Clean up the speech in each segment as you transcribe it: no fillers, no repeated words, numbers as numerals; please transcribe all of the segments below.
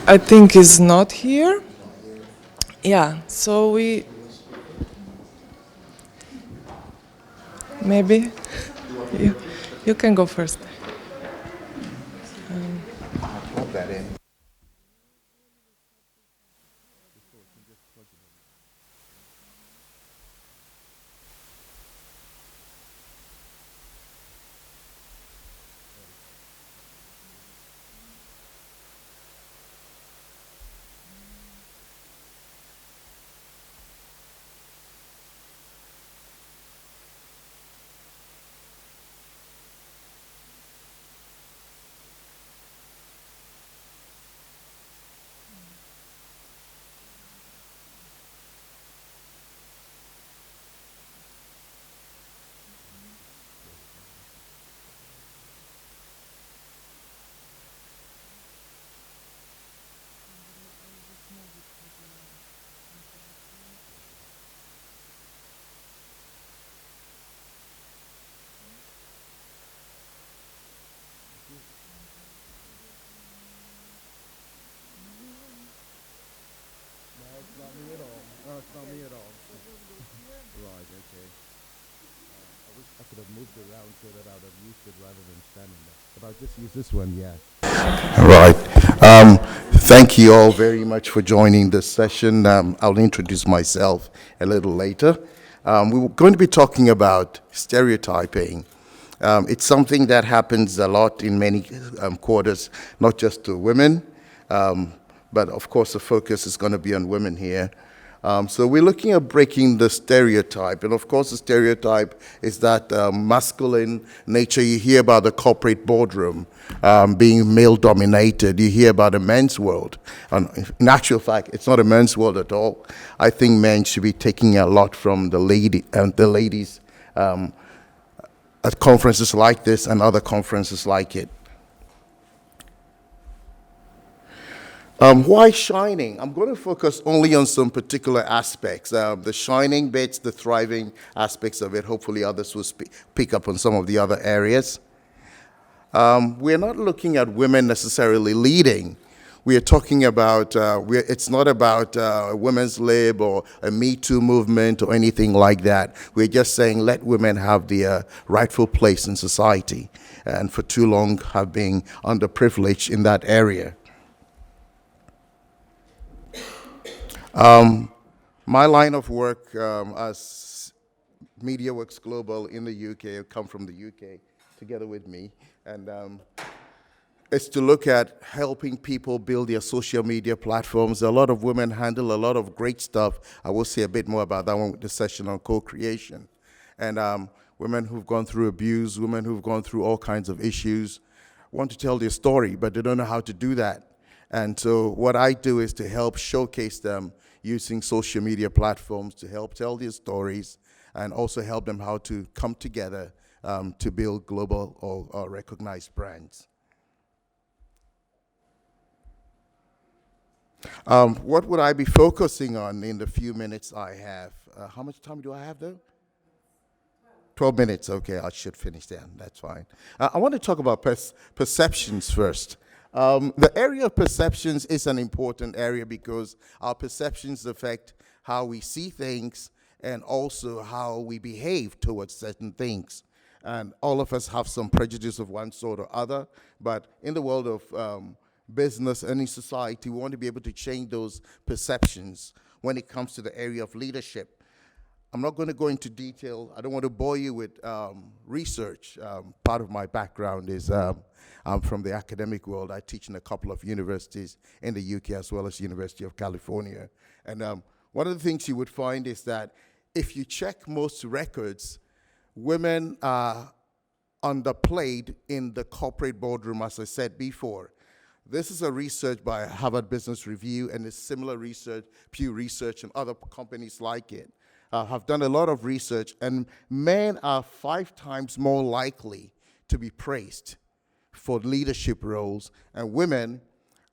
I think is not here. Yeah, so we maybe you, you can go first. Plug that in. No, it's not me at all. No, it's not me at all. Right, okay. I wish I could have moved around so that I would have used it rather than standing there. But I'll just use this one, yeah. Right. Thank you all very much for joining this session. I'll introduce myself a little later. We're going to be talking about stereotyping. It's something that happens a lot in many quarters, not just to women, but of course the focus is going to be on women here. So we're looking at breaking the stereotype. And of course, the stereotype is that masculine nature. You hear about the corporate boardroom being male-dominated. You hear about the men's world. And in actual fact, it's not a men's world at all. I think men should be taking a lot from the ladies at conferences like this and other conferences like it. Why shining? I'm going to focus only on some particular aspects. The shining bits, the thriving aspects of it. Hopefully others will pick up on some of the other areas. We're not looking at women necessarily leading. We are talking about, it's not about women's lib or a Me Too movement or anything like that. We're just saying let women have the rightful place in society, and for too long have been underprivileged in that area. My line of work as MediaWorks Global in the UK, I come from the UK together with me, and is to look at helping people build their social media platforms. A lot of women handle a lot of great stuff. I will say a bit more about that one with the session on co-creation. And women who've gone through abuse, women who've gone through all kinds of issues, want to tell their story, but they don't know how to do that. And so what I do is to help showcase them using social media platforms to help tell their stories and also help them how to come together to build global or recognized brands. What would I be focusing on in the few minutes I have? How much time do I have though? 12 minutes, okay, I should finish then, that's fine. I want to talk about perceptions first. The area of perceptions is an important area because our perceptions affect how we see things and also how we behave towards certain things. And all of us have some prejudice of one sort or other, but in the world of business and in society, we want to be able to change those perceptions when it comes to the area of leadership. I'm not going to go into detail. I don't want to bore you with research. Part of my background is I'm from the academic world. I teach in a couple of universities in the UK as well as University of California. And one of the things you would find is that if you check most records, women are underplayed in the corporate boardroom, as I said before. This is a research by Harvard Business Review, and it's similar research, Pew Research, and other companies like it. Have done a lot of research, and men are 5 times more likely to be praised for leadership roles, and women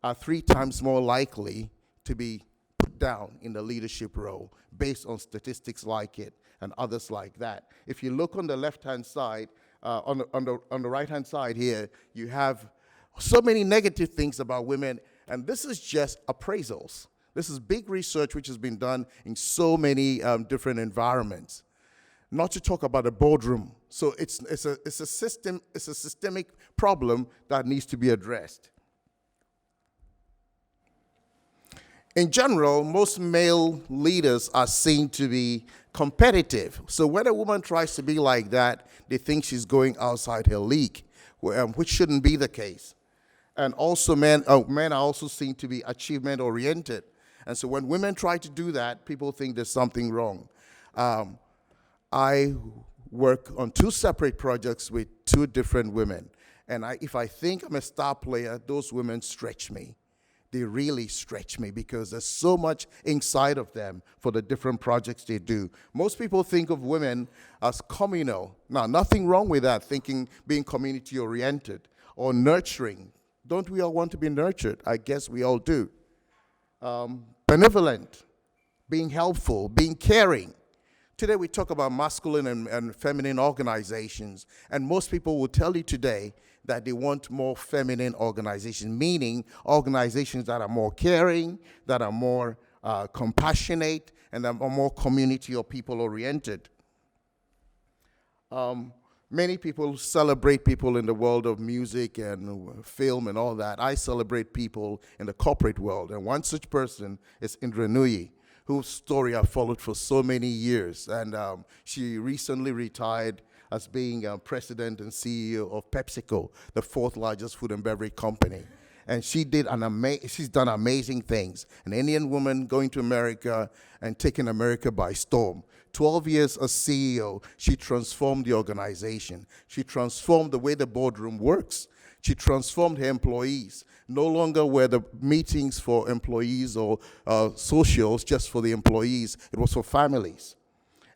are 3 times more likely to be put down in the leadership role based on statistics like it and others like that. If you look on the left-hand side, on the right-hand side here, you have so many negative things about women And this is just appraisals. This is big research which has been done in so many different environments. Not to talk about a boardroom. So it's a systemic problem that needs to be addressed. In general, most male leaders are seen to be competitive. So when a woman tries to be like that, they think she's going outside her league, which shouldn't be the case. And also men are also seen to be achievement-oriented. And so when women try to do that, people think there's something wrong. I work on 2 separate projects with 2 different women. And if I think I'm a star player, those women stretch me. They really stretch me because there's so much inside of them for the different projects they do. Most people think of women as communal. Now, nothing wrong with that, being community-oriented or nurturing. Don't we all want to be nurtured? I guess we all do. Benevolent, being helpful, being caring. Today we talk about masculine and feminine organizations, and most people will tell you today that they want more feminine organizations, meaning organizations that are more caring, that are more compassionate, and that are more community or people-oriented. Many people celebrate people in the world of music and film and all that. I celebrate people in the corporate world, and one such person is Indra Nooyi, whose story I've followed for so many years. And she recently retired as being president and CEO of PepsiCo, the 4th largest food and beverage company. And she's done amazing things. An Indian woman going to America and taking America by storm. 12 years as CEO, she transformed the organization. She transformed the way the boardroom works. She transformed her employees. No longer were the meetings for employees or socials just for the employees. It was for families.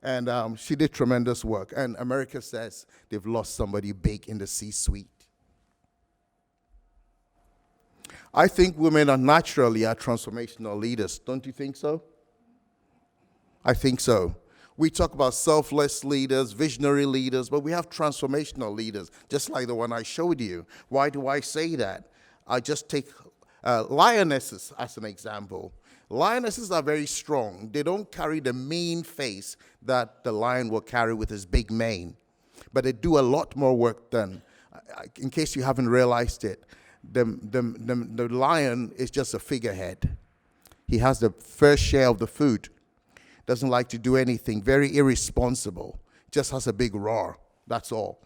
And she did tremendous work. And America says they've lost somebody big in the C-suite. I think women are naturally transformational leaders. Don't you think so? I think so. We talk about selfless leaders, visionary leaders, but we have transformational leaders, just like the one I showed you. Why do I say that? I just take lionesses as an example. Lionesses are very strong. They don't carry the mean face that the lion will carry with his big mane, but they do a lot more work than, in case you haven't realized it, the lion is just a figurehead. He has the first share of the food, doesn't like to do anything, very irresponsible, just has a big roar, that's all.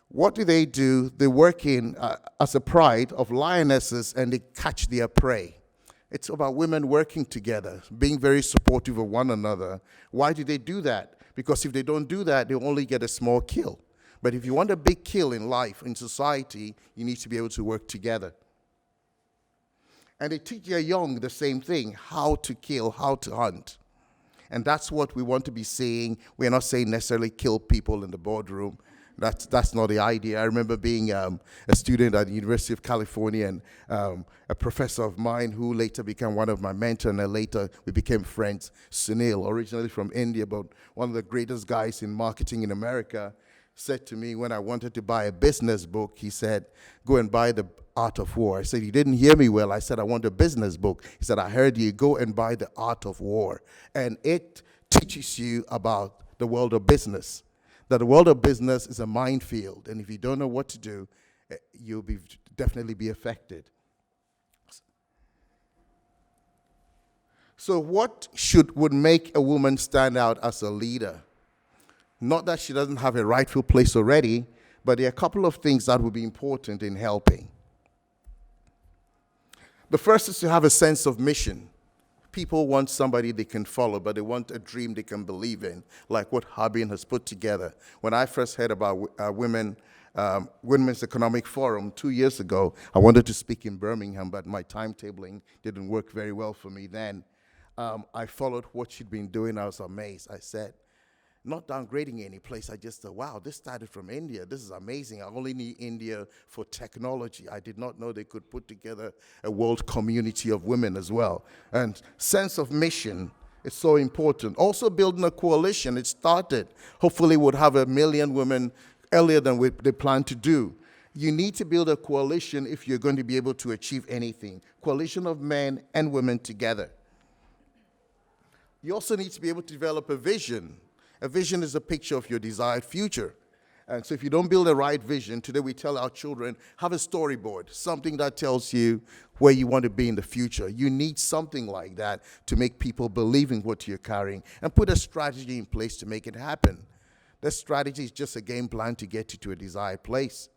What do? They work in as a pride of lionesses, and they catch their prey. It's about women working together, being very supportive of one another. Why do they do that? Because if they don't do that, they only get a small kill. But if you want a big kill in life, in society, you need to be able to work together. And they teach their young the same thing, how to kill, how to hunt. And that's what we want to be saying. We're not saying necessarily kill people in the boardroom. That's not the idea. I remember being a student at the University of California, and a professor of mine who later became one of my mentors, and later we became friends, Sunil, originally from India, but one of the greatest guys in marketing in America, said to me when I wanted to buy a business book, he said, go and buy The Art of War. I said, you didn't hear me well. I said, I want a business book. He said, I heard you. Go and buy The Art of War. And it teaches you about the world of business. That the world of business is a minefield, and if you don't know what to do, you'll definitely be affected. So what would make a woman stand out as a leader? Not that she doesn't have a rightful place already, but there are a couple of things that would be important in helping. The first is to have a sense of mission. People want somebody they can follow, but they want a dream they can believe in, like what Harbin has put together. When I first heard about Women's Economic Forum 2 years ago, I wanted to speak in Birmingham, but my timetabling didn't work very well for me then. I followed what she'd been doing. I was amazed. I said, not downgrading any place, I just thought, wow, this started from India. This is amazing. I only need India for technology. I did not know they could put together a world community of women as well. And sense of mission is so important. Also building a coalition, it started. Hopefully we'll have 1 million women earlier than they plan to do. You need to build a coalition if you're going to be able to achieve anything. Coalition of men and women together. You also need to be able to develop a vision. A vision is a picture of your desired future. And so if you don't build a right vision, today we tell our children, have a storyboard, something that tells you where you want to be in the future. You need something like that to make people believe in what you're carrying and put a strategy in place to make it happen. That strategy is just a game plan to get you to a desired place.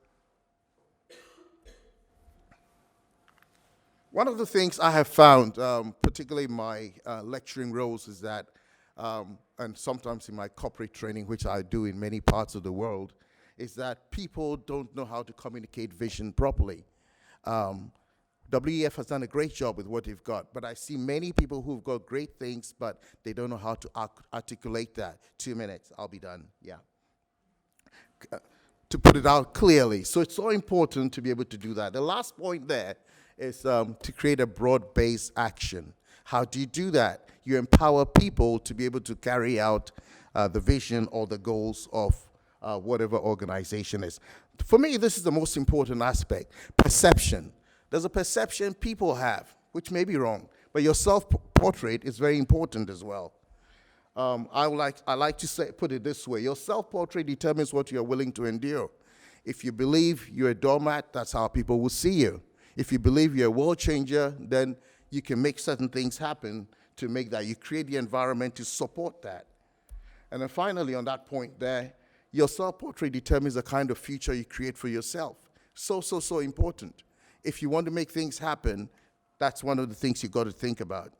One of the things I have found, particularly in my lecturing roles, is that, and sometimes in my corporate training, which I do in many parts of the world, is that people don't know how to communicate vision properly. WEF has done a great job with what they've got, but I see many people who've got great things, but they don't know how to articulate that. 2 minutes, I'll be done, yeah. To put it out clearly. So it's so important to be able to do that. The last point there is to create a broad-based action. How do you do that? You empower people to be able to carry out the vision or the goals of whatever organization is. For me, this is the most important aspect, perception. There's a perception people have, which may be wrong, but your self-portrait is very important as well. I like to put it this way. Your self-portrait determines what you're willing to endure. If you believe you're a doormat, that's how people will see you. If you believe you're a world changer, then you can make certain things happen to make that. You create the environment to support that. And then finally, on that point there, your self-portrait determines the kind of future you create for yourself. So important. If you want to make things happen, that's one of the things you've got to think about.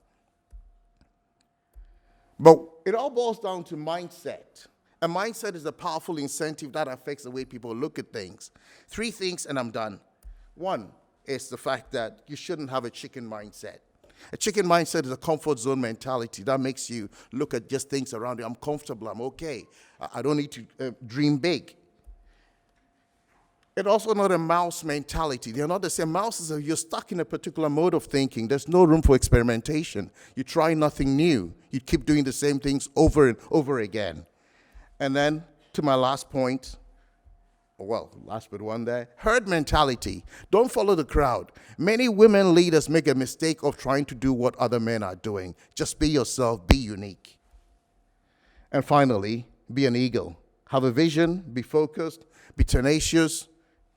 But it all boils down to mindset. A mindset is a powerful incentive that affects the way people look at things. 3 things, and I'm done. 1 is the fact that you shouldn't have a chicken mindset. A chicken mindset is a comfort zone mentality that makes you look at just things around you. I'm comfortable, I'm okay. I don't need to dream big. It's also not a mouse mentality. They're not the same. Mouses are, you're stuck in a particular mode of thinking. There's no room for experimentation. You try nothing new. You keep doing the same things over and over again. And then to my last point, well, last but one there, herd mentality. Don't follow the crowd. Many women leaders make a mistake of trying to do what other men are doing. Just be yourself, be unique. And finally, be an eagle. Have a vision, be focused, be tenacious,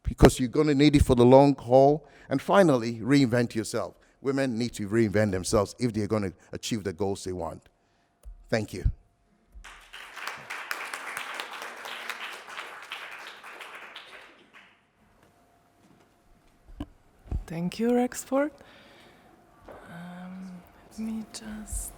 because you're going to need it for the long haul. And finally, reinvent yourself. Women need to reinvent themselves if they're going to achieve the goals they want. Thank you. Thank you, Rexford. Let me just...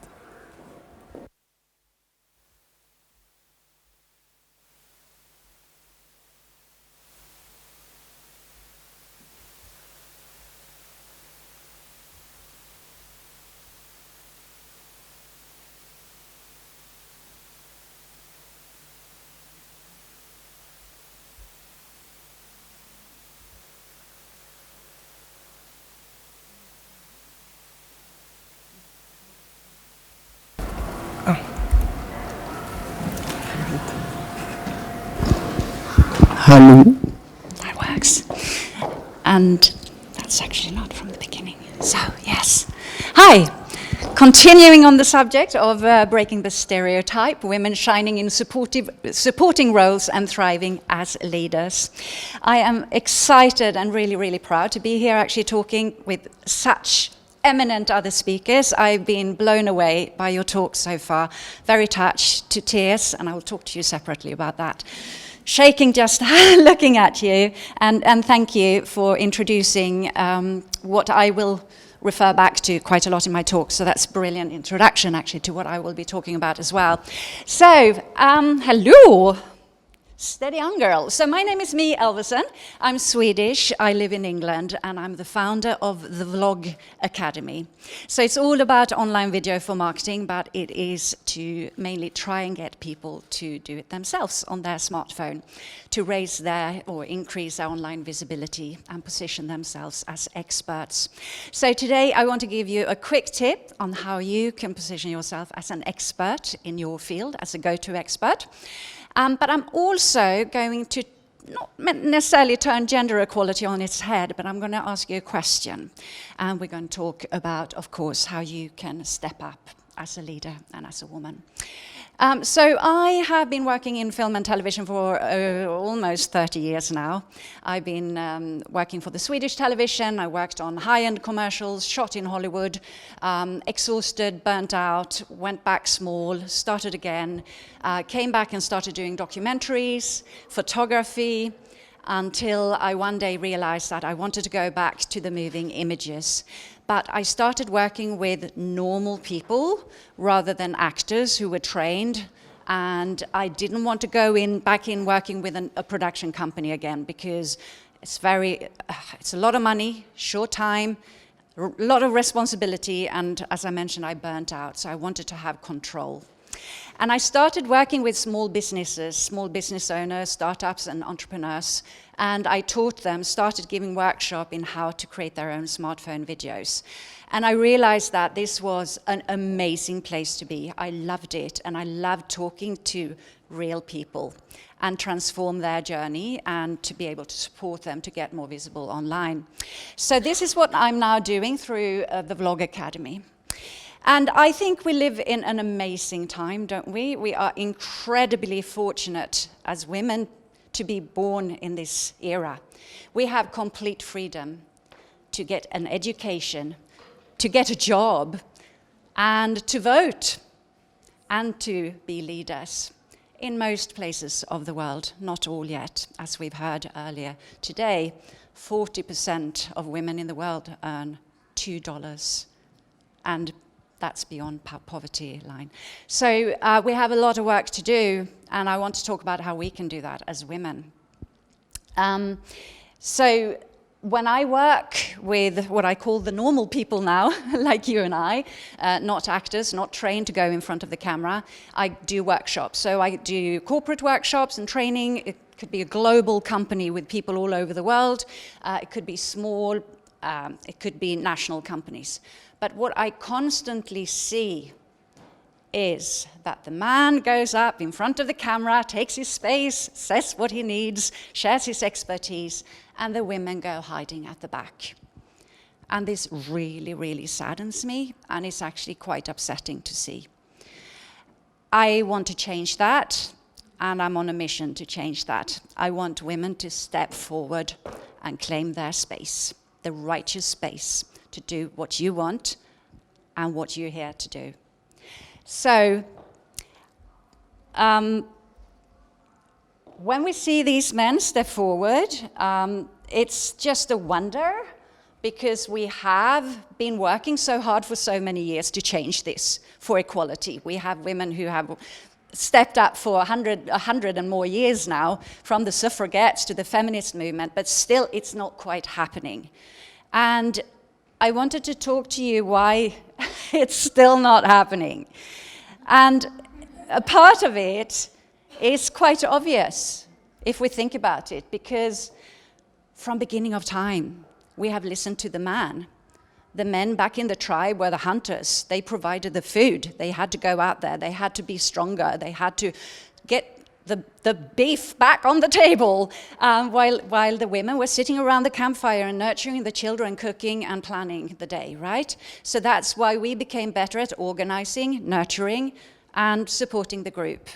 Hello. That works. And that's actually not from the beginning. So, yes. Hi. Continuing on the subject of breaking the stereotype, women shining in supporting roles and thriving as leaders. I am excited and really, really proud to be here actually talking with such eminent other speakers. I've been blown away by your talk so far. Very touched to tears, and I will talk to you separately about that. Shaking just looking at you, and thank you for introducing what I will refer back to quite a lot in my talk, so that's a brilliant introduction actually to what I will be talking about as well. So, hello, steady on girl. So my name is Mi Elverson, I'm Swedish, I live in England, and I'm the founder of the Vlog Academy. So it's all about online video for marketing, but it is to mainly try and get people to do it themselves on their smartphone, to raise their or increase their online visibility and position themselves as experts. So today I want to give you a quick tip on how you can position yourself as an expert in your field, as a go-to expert. But I'm also going to not necessarily turn gender equality on its head, but I'm going to ask you a question. And we're going to talk about, of course, how you can step up as a leader and as a woman. So I have been working in film and television for almost 30 years now. I've been working for the Swedish television. I worked on high-end commercials, shot in Hollywood, exhausted, burnt out, went back small, started again, came back and started doing documentaries, photography, until I one day realized that I wanted to go back to the moving images. But I started working with normal people rather than actors who were trained, and I didn't want to go back in working with a production company again, because it's a lot of money, short time, a lot of responsibility, and as I mentioned, I burnt out, so I wanted to have control. And I started working with small businesses, small business owners, startups and entrepreneurs, and I taught them, started giving workshops in how to create their own smartphone videos. And I realized that this was an amazing place to be. I loved it, and I loved talking to real people and transform their journey and to be able to support them to get more visible online. So this is what I'm now doing through the Vlog Academy. And I think we live in an amazing time, don't we? We are incredibly fortunate as women to be born in this era. We have complete freedom to get an education, to get a job, and to vote, and to be leaders in most places of the world, not all yet. As we've heard earlier today, 40% of women in the world earn $2, and that's beyond poverty line. So we have a lot of work to do, and I want to talk about how we can do that as women. So when I work with what I call the normal people now, like you and I, not actors, not trained to go in front of the camera, I do workshops. So I do corporate workshops and training. It could be a global company with people all over the world. It could be small, it could be national companies. But what I constantly see is that the man goes up in front of the camera, takes his space, says what he needs, shares his expertise, and the women go hiding at the back. And this really, really saddens me, and it's actually quite upsetting to see. I want to change that, and I'm on a mission to change that. I want women to step forward and claim their space, the righteous space, to do what you want and what you're here to do. So, when we see these men step forward, it's just a wonder, because we have been working so hard for so many years to change this for equality. We have women who have stepped up for 100 and more years now, from the suffragettes to the feminist movement, but still it's not quite happening. And I wanted to talk to you why it's still not happening. And a part of it is quite obvious if we think about it, because from beginning of time, we have listened to the man. The men back in the tribe were the hunters. They provided the food. They had to go out there. They had to be stronger. They had to get the beef back on the table, while the women were sitting around the campfire and nurturing the children, cooking and planning the day, right? So that's why we became better at organizing, nurturing, and supporting the group.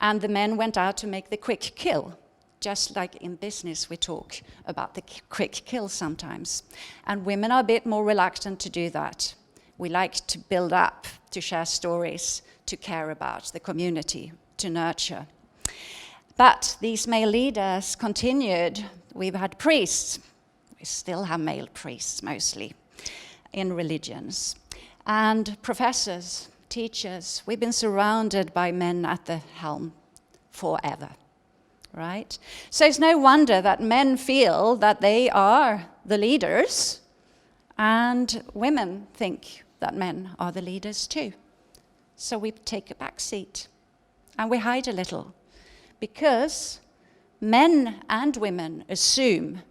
And the men went out to make the quick kill. Just like in business, we talk about the quick kill sometimes. And women are a bit more reluctant to do that. We like to build up, to share stories, to care about the community, to nurture. But these male leaders continued. We've had priests. We still have male priests, mostly, in religions. And professors, teachers. We've been surrounded by men at the helm forever, right? So it's no wonder that men feel that they are the leaders, and women think that men are the leaders too. So we take a back seat, and we hide a little, because men and women assume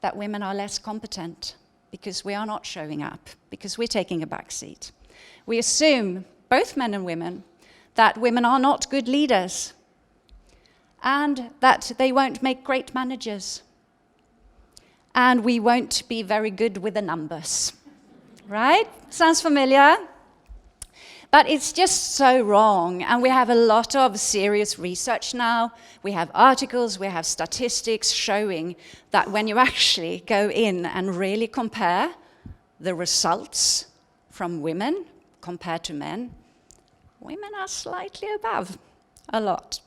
that women are less competent because we are not showing up, because we're taking a back seat. We assume, both men and women, that women are not good leaders. and that they won't make great managers. And we won't be very good with the numbers. Right? Sounds familiar? But it's just so wrong, and we have a lot of serious research now. We have articles, we have statistics showing that when you actually go in and really compare the results from women compared to men, women are slightly above a lot.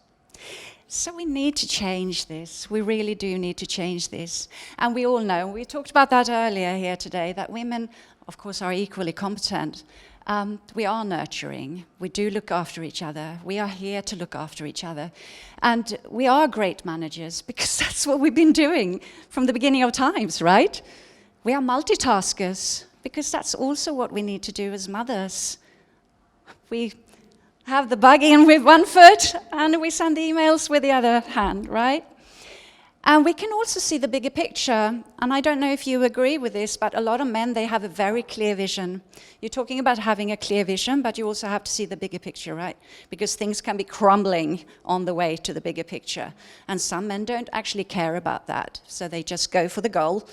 So we need to change this. We really do need to change this. And we all know, we talked about that earlier here today, that women, of course, are equally competent. We are nurturing. We do look after each other. We are here to look after each other. And we are great managers because that's what we've been doing from the beginning of times, right? We are multitaskers because that's also what we need to do as mothers. We have the bug in with one foot and we send the emails with the other hand, right? And we can also see the bigger picture. And I don't know if you agree with this, but a lot of men, they have a very clear vision. You're talking about having a clear vision, but you also have to see the bigger picture, right? Because things can be crumbling on the way to the bigger picture. And some men don't actually care about that. So they just go for the goal,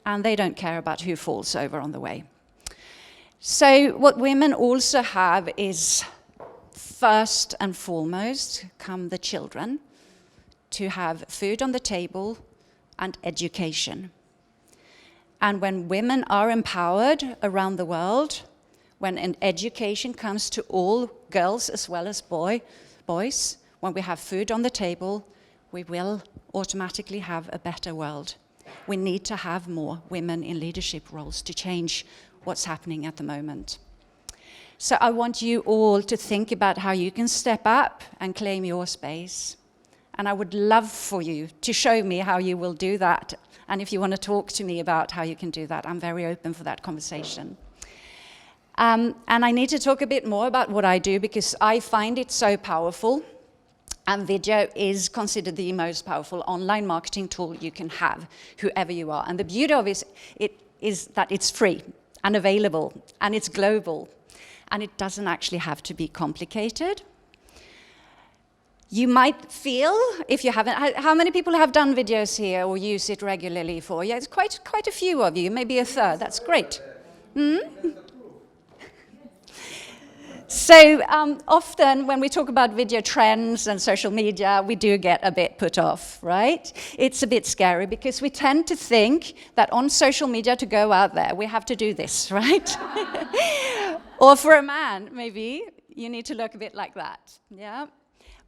and they don't care about who falls over on the way. So what women also have is, first and foremost, come the children, to have food on the table and education. And when women are empowered around the world, when an education comes to all girls as well as boys, when we have food on the table, we will automatically have a better world. We need to have more women in leadership roles to change what's happening at the moment. So I want you all to think about how you can step up and claim your space. And I would love for you to show me how you will do that. And if you want to talk to me about how you can do that, I'm very open for that conversation. And I need to talk a bit more about what I do because I find it so powerful. And video is considered the most powerful online marketing tool you can have, whoever you are. And the beauty of it is that it's free and available and it's global. And it doesn't actually have to be complicated. You might feel, if you haven't, how many people have done videos here or use it regularly for? Yeah, it's quite a few of you, maybe a third. That's great. So often when we talk about video trends and social media, we do get a bit put off, right? It's a bit scary because we tend to think that on social media to go out there, we have to do this, right? Or for a man, maybe, you need to look a bit like that, yeah?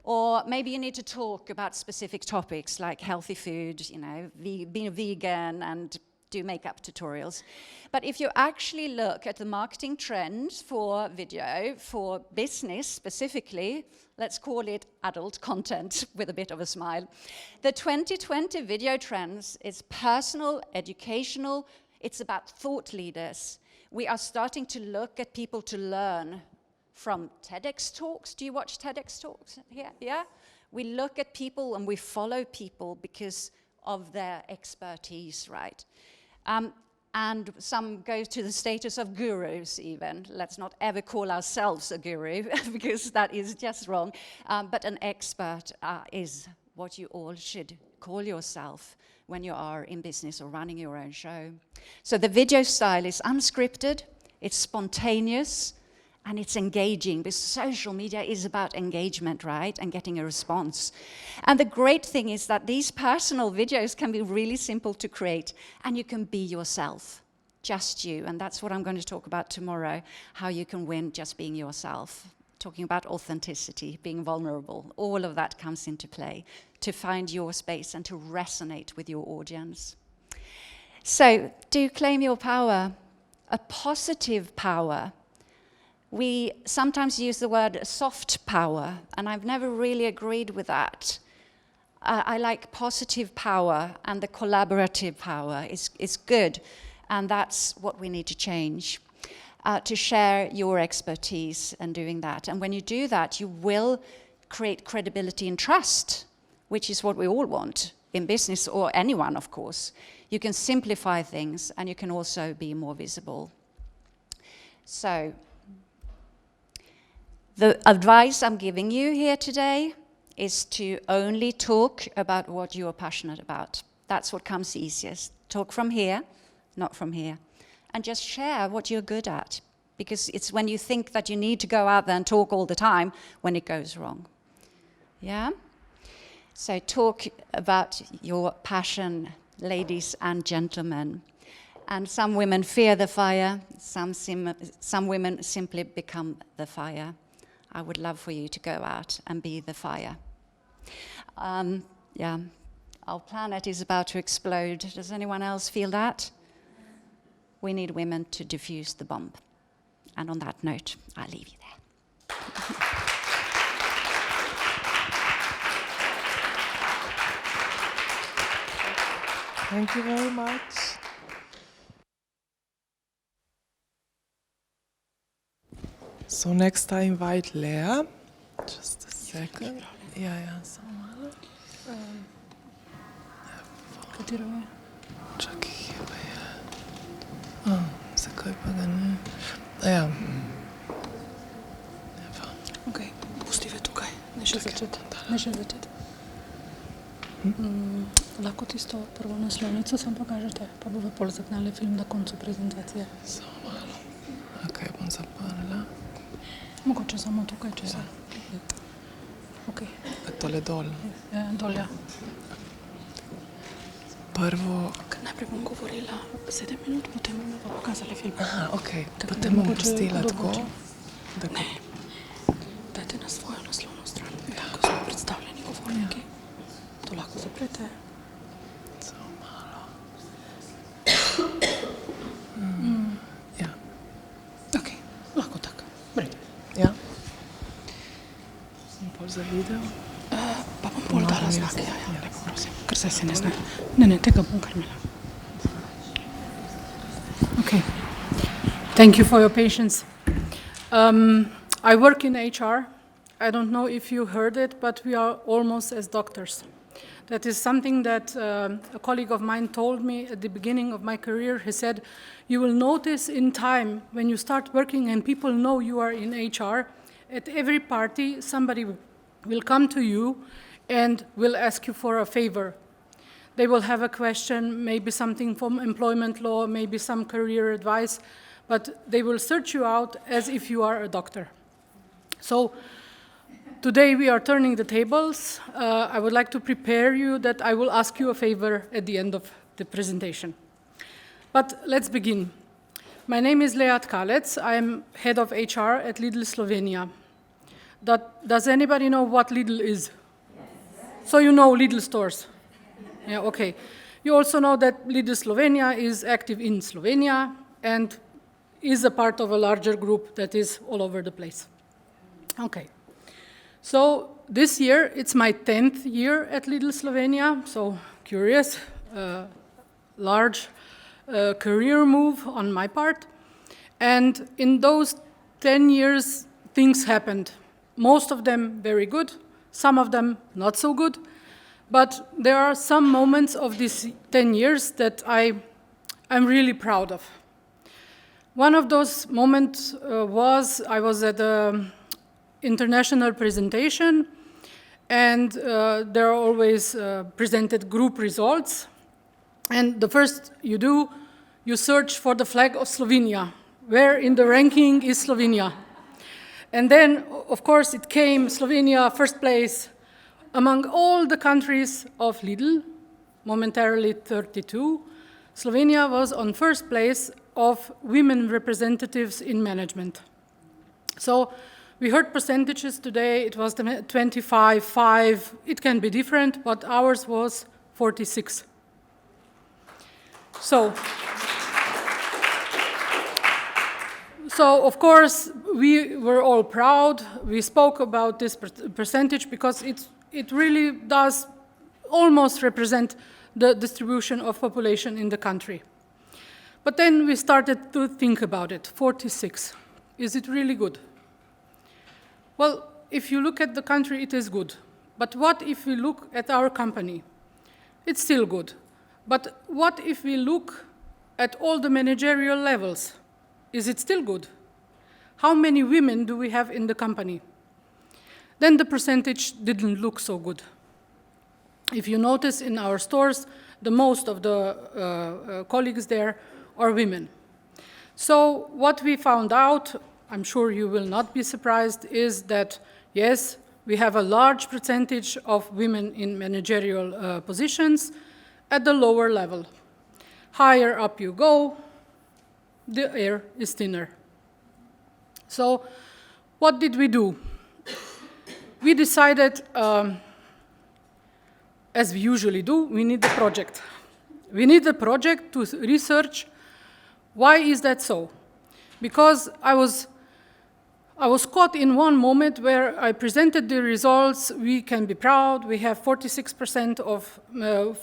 Or maybe you need to talk about specific topics like healthy food, you know, being a vegan and do makeup tutorials. But if you actually look at the marketing trends for video, for business specifically, let's call it adult content with a bit of a smile. The 2020 video trends is personal, educational, it's about thought leaders. We are starting to look at people to learn from TEDx talks. Do you watch TEDx talks? Yeah? We look at people and we follow people because of their expertise, right? And some go to the status of gurus even. Let's not ever call ourselves a guru because that is just wrong. But an expert is what you all should call yourself when you are in business or running your own show. So the video style is unscripted, it's spontaneous, and it's engaging, because social media is about engagement, right? And getting a response. And the great thing is that these personal videos can be really simple to create, and you can be yourself, just you. And that's what I'm going to talk about tomorrow, how you can win just being yourself. Talking about authenticity, being vulnerable, all of that comes into play to find your space and to resonate with your audience. So, do claim your power, a positive power. We sometimes use the word soft power, and I've never really agreed with that. I like positive power, and the collaborative power is good, and that's what we need to change, to share your expertise and doing that. And when you do that, you will create credibility and trust, which is what we all want in business, or anyone, of course. You can simplify things, and you can also be more visible. So, the advice I'm giving you here today is to only talk about what you are passionate about. That's what comes easiest. Talk from here, not from here. And just share what you're good at. Because it's when you think that you need to go out there and talk all the time when it goes wrong. Yeah? So talk about your passion, ladies and gentlemen. And some women fear the fire, some women simply become the fire. I would love for you to go out and be the fire. Yeah, our planet is about to explode. Does anyone else feel that? We need women to defuse the bomb. And on that note, I'll leave you there. Thank you very much. So next I invite Lea. Just a second. Ja, samo malo. Čakaj, kje je? Zakaj pa ga ne? Ja. Ok, pustive tukaj, ne še začeti. Lahko tisto prvo naslovnico sam pokažete, pa bo pol zagnali film na koncu prezentacije. Samo malo. Ok, bom zaprla. Mogoče samo tukaj, če se... Ok. Tole dol. Dol, ja. Prvo... Najprej bom govorila 7 minut, potem bomo pa pokazali film. Aha, ok. Potem bom pustila tako. Ne. Dajte na svojo naslovno stran, tako smo predstavljeni govorniki. To lahko zaprete. Samo malo. Ja. Ok, lahko tako. Brejte. Ja. In pol za video? Pa bom pol dala znak, ja, lepo prosim, ker se ne zna. Ne, tega bom kar imela. Okay. Thank you for your patience. I work in HR. I don't know if you heard it, but we are almost as doctors. That is something that a colleague of mine told me at the beginning of my career. He said, you will notice in time when you start working and people know you are in HR, at every party somebody will come to you and will ask you for a favor. They will have a question, maybe something from employment law, maybe some career advice, but they will search you out as if you are a doctor. So today we are turning the tables. I would like to prepare you that I will ask you a favor at the end of the presentation. But let's begin. My name is Lea Tkalec. I'm head of HR at Lidl Slovenia. Does anybody know what Lidl is? Yes. So you know Lidl stores? Yeah, okay. You also know that Lidl Slovenia is active in Slovenia and is a part of a larger group that is all over the place. Okay. So this year, it's my 10th year at Lidl Slovenia, so curious, large career move on my part. And in those 10 years, things happened. Most of them very good, some of them not so good. But there are some moments of these 10 years that I'm really proud of. One of those moments was I was at an international presentation, and there are always presented group results. And the first you do, you search for the flag of Slovenia. Where in the ranking is Slovenia? And then, of course, it came Slovenia first place among all the countries of Lidl, momentarily 32. Slovenia was on first place of women representatives in management. So we heard percentages today. It was 25-5. It can be different, but ours was 46. So of course, we were all proud. We spoke about this percentage because it really does almost represent the distribution of population in the country. But then we started to think about it. 46. Is it really good? Well, if you look at the country, it is good. But what if we look at our company? It's still good. But what if we look at all the managerial levels? Is it still good? How many women do we have in the company? then the percentage didn't look so good. If you notice in our stores, the most of the colleagues there are women. So what we found out, I'm sure you will not be surprised, is that yes, we have a large percentage of women in managerial positions at the lower level. Higher up you go, the air is thinner. So what did we do? We decided, as we usually do, we need a project. We need a project to research why is that so. Because I was caught in one moment where I presented the results. We can be proud. We have 46% of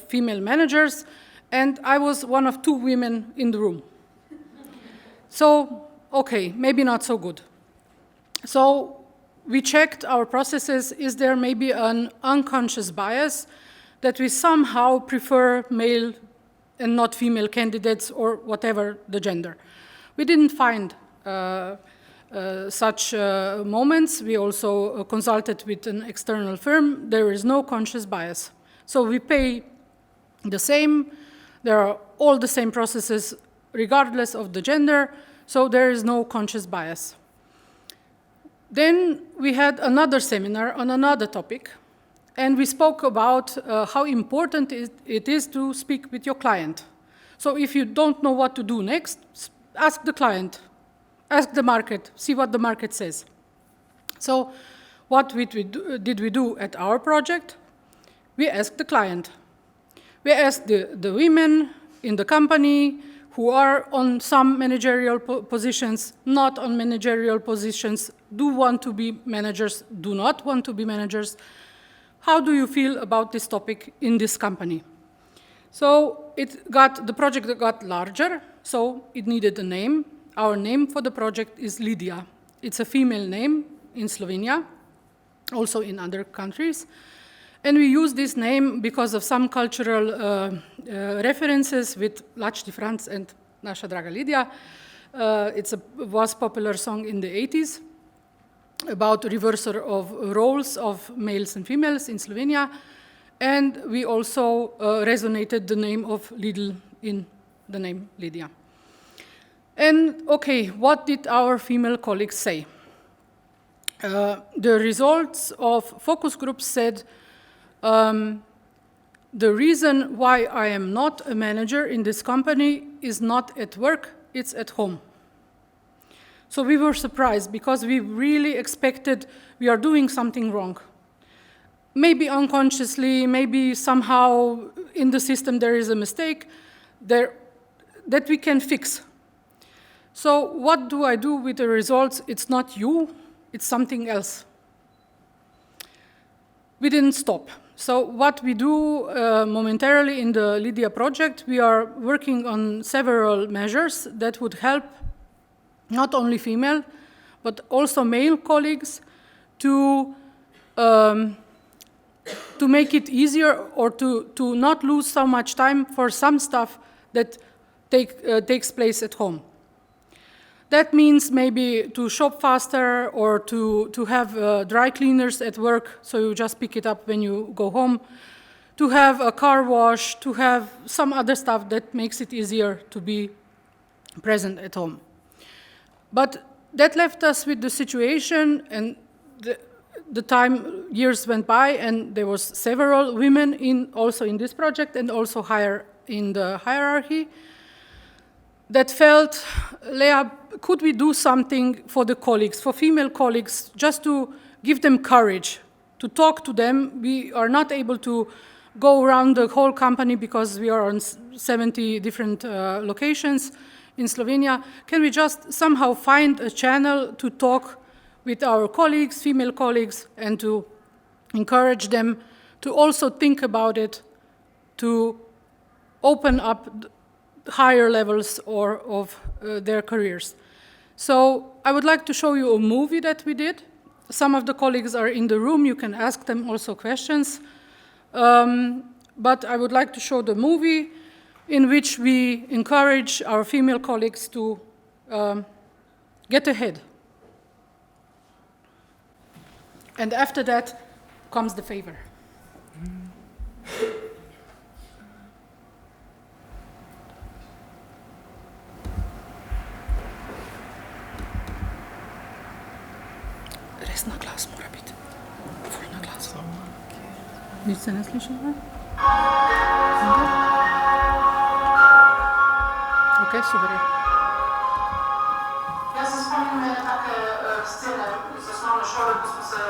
female managers, and I was one of 2 women in the room. So, okay, maybe not so good. So we checked our processes. Is there maybe an unconscious bias that we somehow prefer male and not female candidates, or whatever the gender? We didn't find such moments. We also consulted with an external firm. There is no conscious bias. So we pay the same. There are all the same processes regardless of the gender, so there is no conscious bias. Then we had another seminar on another topic, and we spoke about how important it is to speak with your client. So if you don't know what to do next, ask the client, ask the market, see what the market says. So what did we do at our project? We asked the client. We asked the women in the company who are on some managerial positions, not on managerial positions, do want to be managers, do not want to be managers. How do you feel about this topic in this company? So the project got larger, so it needed a name. Our name for the project is Lydia. It's a female name in Slovenia, also in other countries. And we use this name because of some cultural references with Lačni Franc and Naša draga Lidija. It was a popular song in the 80s about reversal of roles of males and females in Slovenia. And we also resonated the name of Lidl in the name Lydia. And okay, what did our female colleagues say? The results of focus groups said, the reason why I am not a manager in this company is not at work, it's at home. So we were surprised because we really expected we are doing something wrong. Maybe unconsciously, maybe somehow in the system there is a mistake that we can fix. So what do I do with the results? It's not you, it's something else. We didn't stop. So what we do momentarily in the Lydia project, we are working on several measures that would help not only female, but also male colleagues to make it easier or to not lose so much time for some stuff that takes place at home. That means maybe to shop faster or to have dry cleaners at work, so you just pick it up when you go home, to have a car wash, to have some other stuff that makes it easier to be present at home. But that left us with the situation, and years went by, and there was several women also in this project and also higher in the hierarchy that felt, Lea, could we do something for the colleagues, for female colleagues, just to give them courage, to talk to them? We are not able to go around the whole company because we are on 70 different locations in Slovenia. Can we just somehow find a channel to talk with our colleagues, female colleagues, and to encourage them to also think about it, to open up higher levels of their careers. So I would like to show you a movie that we did. Some of the colleagues are in the room. You can ask them also questions. But I would like to show the movie in which we encourage our female colleagues to get ahead. And after that comes the favor. Res na glas mora biti. Ful na glas. Nič se ne sliši? Ok, super je. Jaz se spomnim ene take scene iz osnovne šole, ko smo se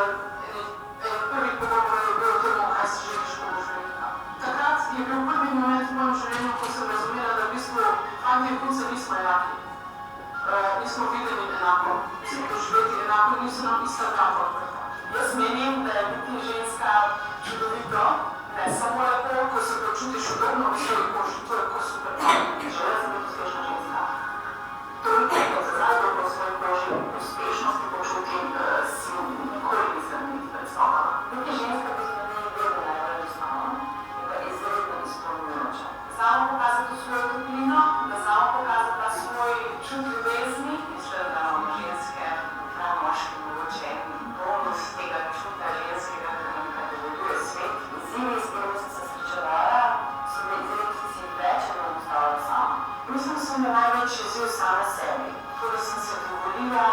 prvi pogovor je bil o tem, kaj si želiš kot življenja. Takrat je bil prvi moment v mojem življenju, ko sem razumela, da v bistvu fantje in punce nismo enaki. Nismo videli enako, nismo doživeti enako, niso nam ista vrata odprta. Jaz menim, da je biti ženska čudovito, ne samo lepo, ko se počutiš udobno v svoji koži, to je ko super. Želela sem biti uspešna ženska. Toliko kot za zdaj dobro v svoji koži, uspešnosti počutim, si nikoli nisem niti predstavljala. Biti ženska bi se meni vedno najbolj enostavno in pa izredno izpolnjujoče. Znamo pokazati svojo toplino, da znamo pokazati ta svoj čut ljubezni, mislim, da imamo ženske, prav moški mogoče bonus tega čuta ženskega, ki nam kaj dovoljuje svet. Izzivi, s katerimi sem se srečevala, so bili izzivi, ki si jih več ne bom ostala sama. Mislim, da sem imela največji izziv sama sebi. To, da sem se dovolila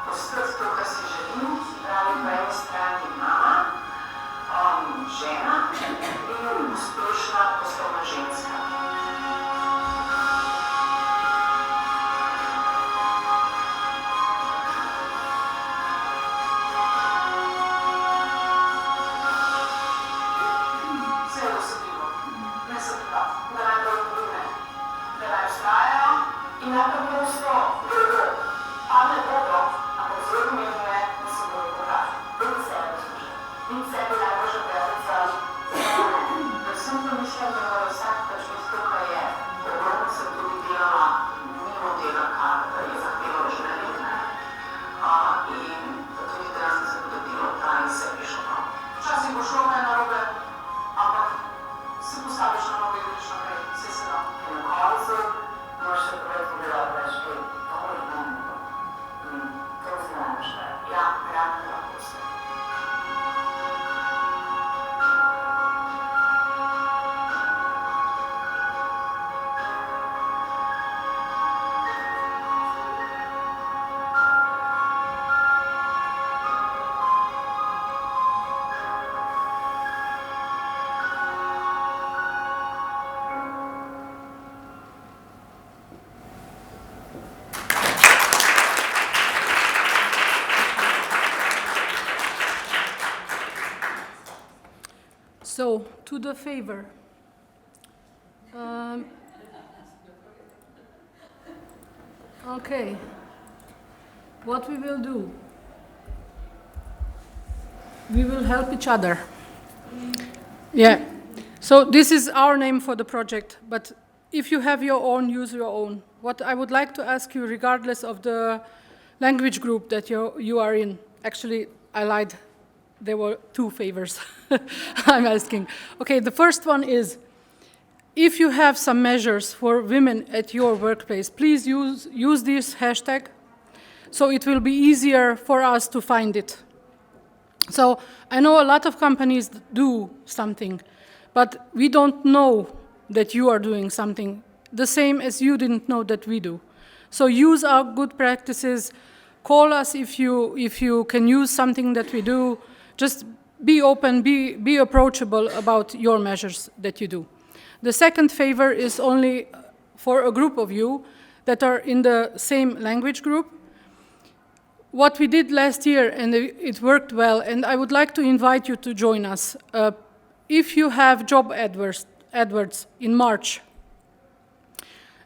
postati to, kar si želim, se pravi po eni strani mama, žena in uspešna poslovna ženska. In najbolj prosto gredo. Padne dobro, ampak zelo pomembno je, da se bodo pokazali. Biti sebe poslušati. Biti sebi najboljša prijateljica za mene. Predvsem pa mislim, da mora vsak pač biti to, kar je. Ogromno sem tudi delala mimo tega, kar je zahtevalo življenje od mene. In tudi teraz sem se potrdila, da in se je prišlo prav. Včasih bo šlo kaj narobe, ampak se postaviš na noge in greš naprej. Vse se da. In na koncu moraš se povedati, da veš, to je nameno. To se najbolj šle. Ja, lahko vse. So, to the favor. Okay. What we will do? We will help each other. Yeah. So this is our name for the project, but if you have your own, use your own. What I would like to ask you, regardless of the language group that you are in, actually, I lied. There were two favors I'm asking. Okay, the first one is, if you have some measures for women at your workplace, please use this hashtag, so it will be easier for us to find it. So I know a lot of companies do something, but we don't know that you are doing something, the same as you didn't know that we do. So use our good practices, call us if you can use something that we do. Just be open, be approachable about your measures that you do. The second favor is only for a group of you that are in the same language group. What we did last year, and it worked well, and I would like to invite you to join us. If you have job adverts in March,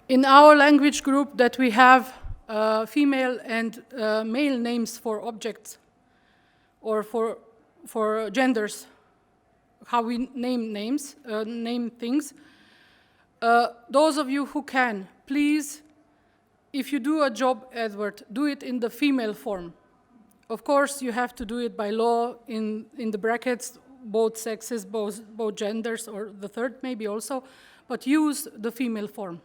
in our language group that we have female and male names for objects, or for genders, how we name things. Those of you who can, please, if you do a job advert, do it in the female form. Of course, you have to do it by law in the brackets, both sexes, both genders, or the third maybe also, but use the female form.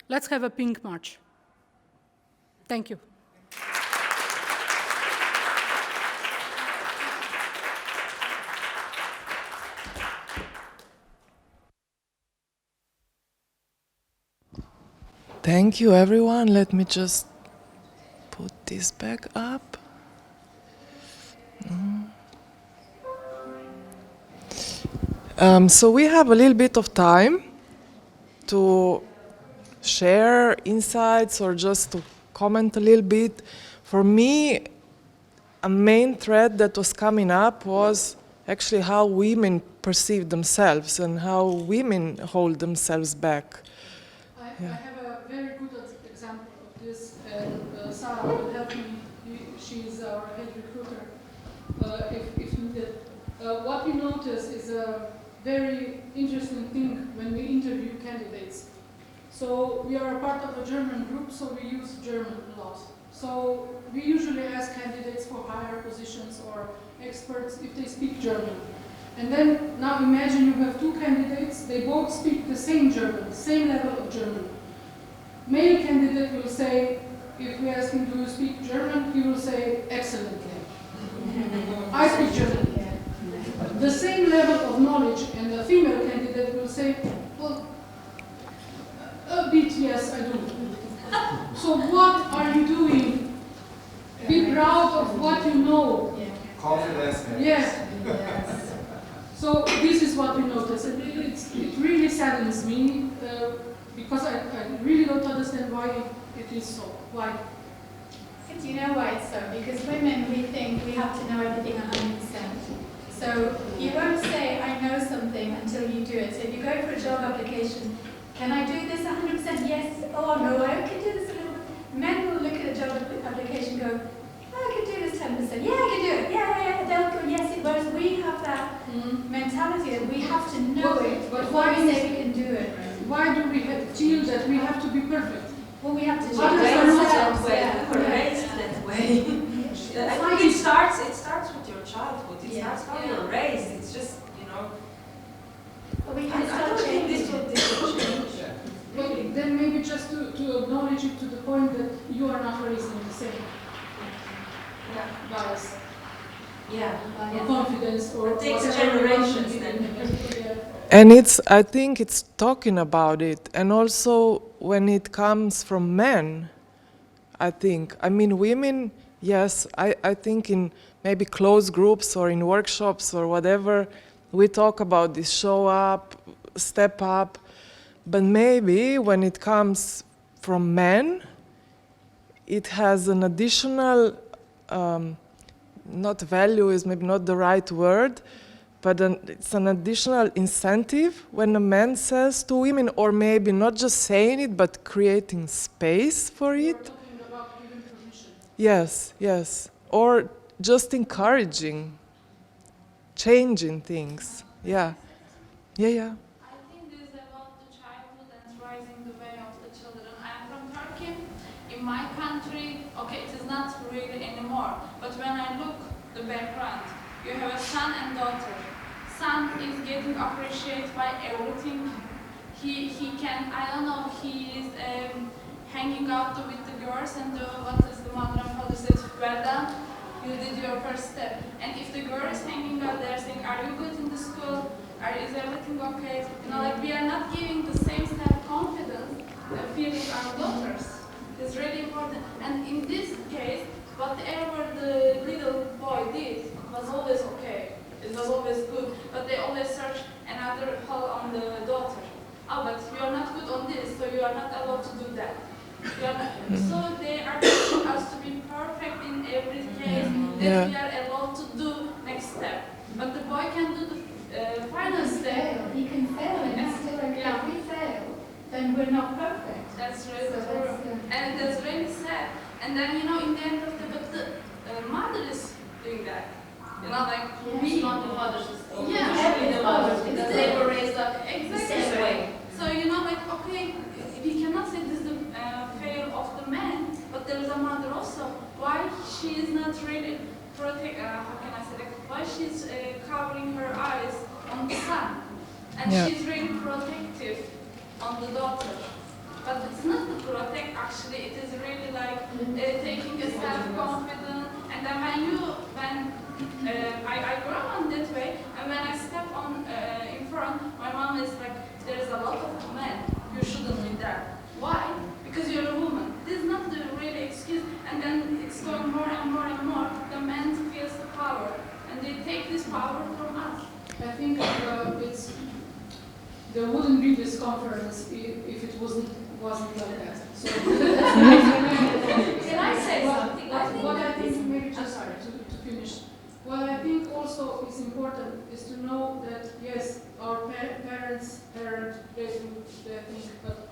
Let's have a pink march. Thank you. Thank you, everyone. Let me just put this back up. So we have a little bit of time to share insights or just to comment a little bit. For me, a main thread that was coming up was actually how women perceive themselves and how women hold themselves back. I have a very good example of this, and Sarah will help me. She is our head recruiter, if needed. What we notice is a very interesting thing when we interview candidates. So we are a part of a German group, so we use German a lot. So we usually ask candidates for higher positions or experts if they speak German. And then now imagine you have two candidates, they both speak the same German, same level of German. Male candidate will say, if we ask him, do you speak German? He will say, excellently. I speak German. The same level of knowledge, and the female candidate will say, well, a bit, yes, I do. So what are you doing? Be proud of what you know. Confidence. Yes. So this is what we notice, and it really saddens me because I really don't understand why it is so. Why? Do you know why it's so? Because women, we think we have to know everything 100%. So you won't say, I know something until you do it. So if you go for a job application, can I do this 100%? Yes. Oh no, I can do this a little bit. Men will look at a job application and go, oh, I can do this 10%. Yeah, I can do it. Yeah. They'll go, yes. Whereas we have that mentality that we have to know it before we say we can do it. Why do we feel that we have to be perfect? Well, we have to do Others are not that way. We're raised that way. I think it starts with your childhood. It starts how you're raised. It's just, But we I can don't start think changing. this will change. Well, then maybe just to acknowledge it to the point that you are not raised in the same bias, or confidence, or It takes whatever generations you want to be. Yeah. And I think it's talking about it. And also when it comes from men, I mean, women, yes, I think in maybe closed groups or in workshops or whatever, we talk about this show up, step up. But maybe when it comes from men, it has an additional, not value is maybe not the right word, but it's an additional incentive when a man says to women, or maybe not just saying it, but creating space for it. You're talking about giving permission. Yes. Or just encouraging, changing things. Yeah. I think this is about the childhood and rising the way of the children. I am from Turkey. In my country, okay, it is not really anymore. But when I look the background, you have a son and daughter. Son is getting appreciated by everything. He can, I don't know, he is hanging out with the girls and what is the mother and father says, well done, you did your first step. And if the girl is hanging out there saying, are you good in the school? Is everything okay? Like we are not giving the same self-confidence feeling our daughters. It's really important. And in this case, whatever the little boy did was always okay. It was always good. But they always search another hole on the daughter. Oh, but you are not good on this, so you are not allowed to do that. So they are teaching us to be perfect in every case, that we are allowed to do next step. But the boy can do the final step. He can fail, and it's still okay. If we fail, then we're not perfect. That's really true. And that's really sad. And then, in the end of the mother is doing that. We not the fathers. usually the mothers, because they were raised up exactly the same way. So, okay, we cannot say this is the fail of the man, but there is a mother also. Why she is not really why she's covering her eyes on the son. And she's really protective on the daughter. But it's not to protect, actually, it is really like taking a self-confidence. And then when I grew up on that way, and when I step on in front, my mom is like, there is a lot of men, you shouldn't be there. Why? Because I think there wouldn't be this conference if it wasn't like that. So Can I say something? What I think maybe just to finish. What I think also is important is to know that yes, our parents they do their thing, but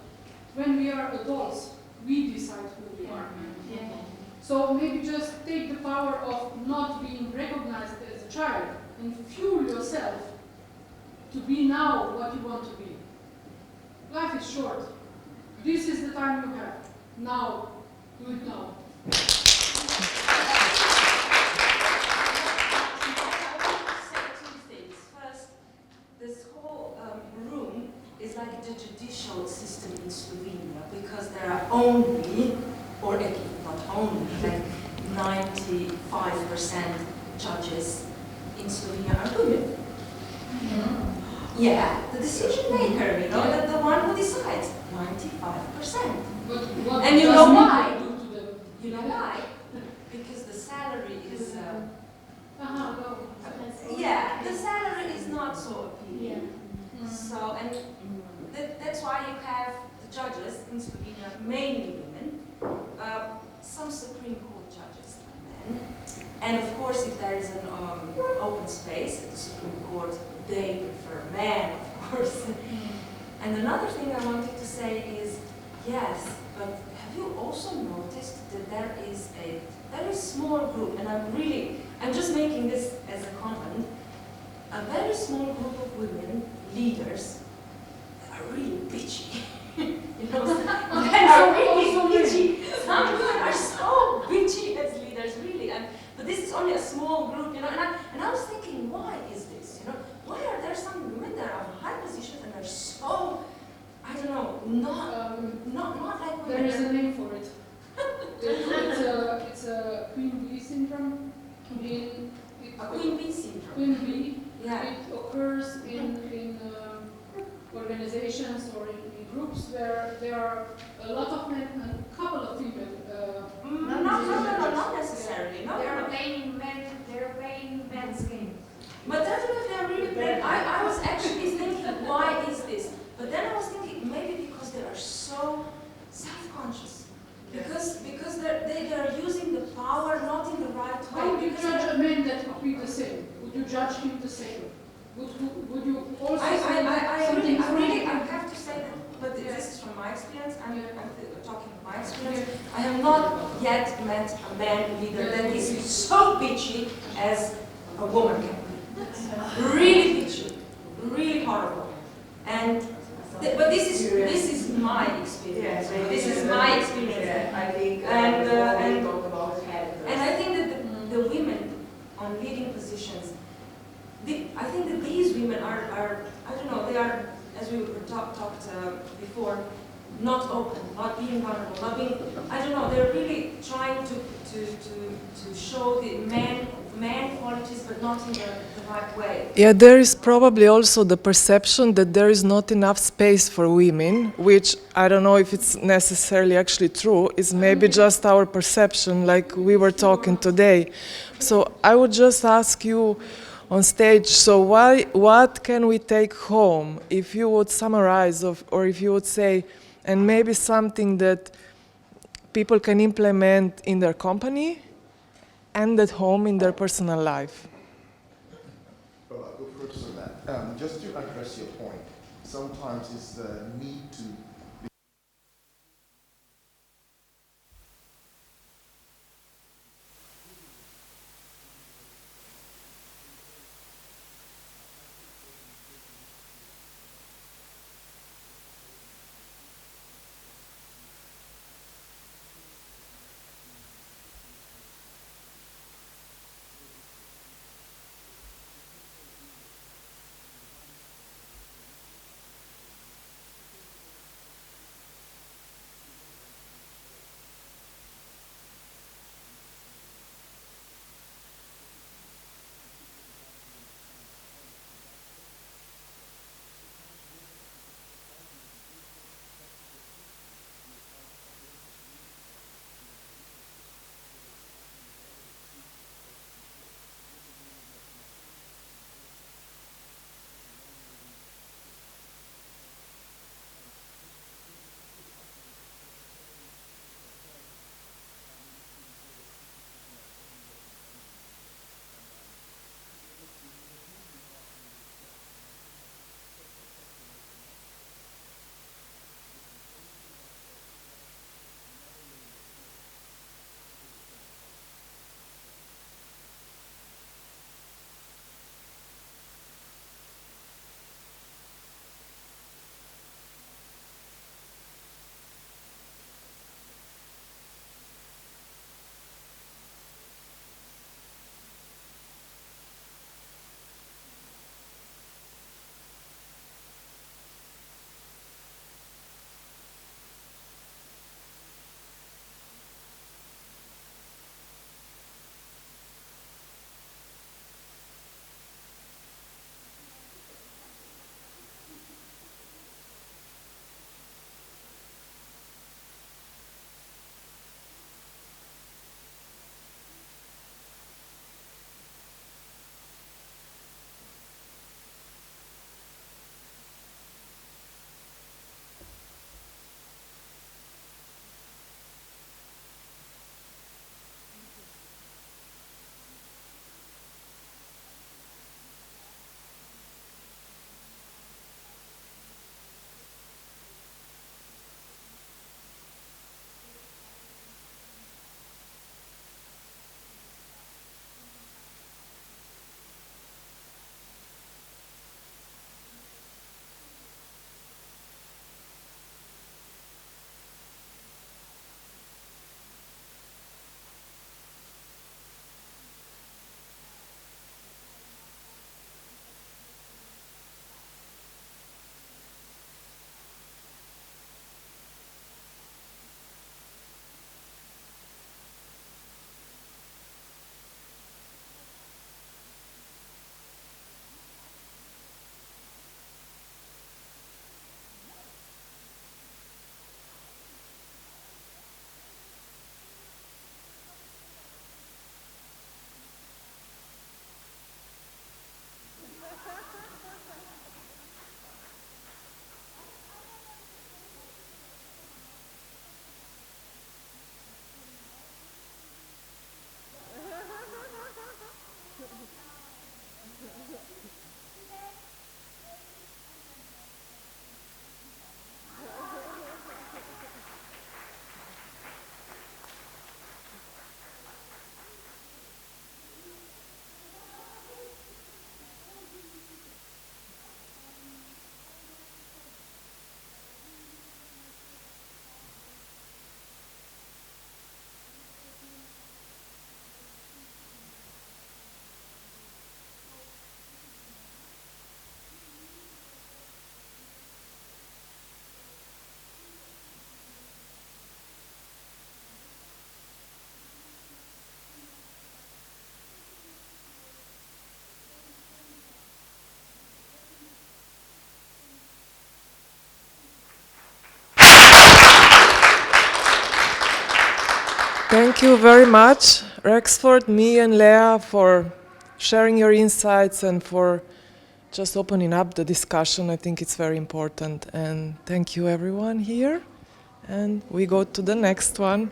when we are adults, we decide who we are. Yeah. So maybe just take the power of not being recognized as a child and fuel yourself to be now what you want to be. Life is short. This is the time you have. Now. Do it now. Say two things. First, this whole room is like the judicial system in Slovenia because there are only, or actually not only, like 95% judges in Slovenia are women. Yeah, the decision maker, you know, the one who decides, 95%. What And you does know me why? do to them? You know why? Because the salary is, yeah, the salary is not so appealing. So, and that's why you have the judges in Slovenia, mainly women, some Supreme Court judges are men. And of course, if there is an open space at the Supreme Court, they prefer men, of course. And another thing I wanted to say is, yes, but have you also noticed that there is a very small group, and I'm just making this as a comment, a very small group of women leaders that are really bitchy. You know, they are really bitchy. Some women are so bitchy as leaders, really. But this is only a small group, you know. And I was thinking, why is this? You know, why are there some women that are in high positions and are so, I don't know, not like women. There is a name for it. It's a Queen Bee syndrome. Queen Bee syndrome. Queen Bee. Yeah. It occurs in organizations or in groups where there are a lot of men and a couple of female. No, not necessarily. No, They're playing men's game. But that's what they're really playing. I was actually thinking, why is this? But then I was thinking, maybe because they are so self-conscious. Because they are using the power not in the right way. How would you judge a man that would be the same? Would you judge him the same? Would you also I something have to say that, but this is from my experience. I'm talking from my experience. I have not yet met a man leader that is so bitchy as a woman can be. Really bitchy, really horrible. And but this is my experience. This is my experience. I think and I think that the women on leading positions, I think that these women are I don't know, they are, as we talked before, not open, not being vulnerable, not being, I don't know, they're really trying to show the man qualities, but not in the right way. Yeah, there is probably also the perception that there is not enough space for women, which I don't know if it's necessarily actually true. It's maybe just our perception, like we were talking today. So I would just ask you on stage, so what can we take home if you would summarize or if you would say, and maybe something that people can implement in their company and at home in their personal life? Well, I'll go first on that. Just to address your point, sometimes it's the need to Thank you very much, Rexford, me and Leah, for sharing your insights and for just opening up the discussion. I think it's very important. And thank you, everyone here. And we go to the next one.